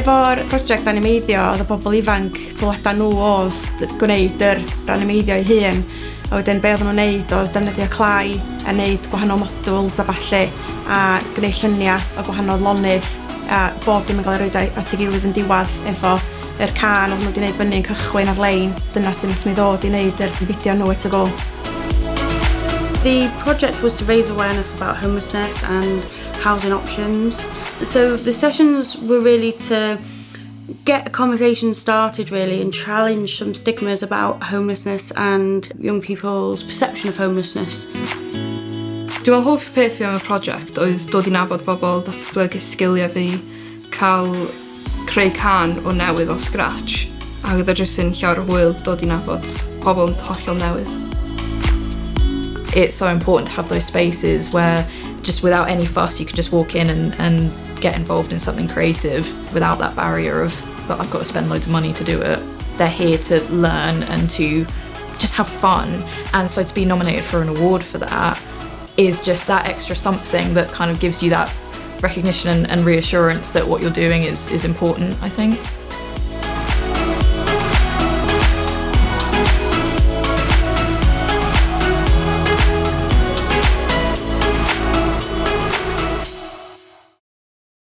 Efo'r prosiect animeiddio, oedd y bobl ifanc sylwadau nhw oedd gwneud yr animeiddio ei hun. A wedyn be oedden nhw'n wneud oedd defnyddio clai a wneud gwahanol modules a ballu a gwneud lluniau o gwahanol lonydd a bob dim yn cael ei roed at ei gilydd yn diwadd efo yr can oedd nhw wedi wneud fyny yn cychwyn ar-lein. Dyna sy'n wnaethon ni ddod i wneud yr fideo nhw eto go. The project was to raise awareness about homelessness and housing options. So the sessions were really to get a conversation started really and challenge some stigmas about homelessness and young people's perception of homelessness. Dwi'n meddwl hoff peth fi am y prosiect oedd dod i nabod bobl, datblygu sgiliau fi, cael creu can o newydd o scratch. A oedd o jyst yn llawer o hwyl dod i nabod pobl hollol newydd. It's so important to have those spaces where just without any fuss you can just walk in and get involved in something creative without that barrier of, but I've got to spend loads of money to do it. They're here to learn and to just have fun, and so to be nominated for an award for that is just that extra something that kind of gives you that recognition and reassurance that what you're doing is important, I think.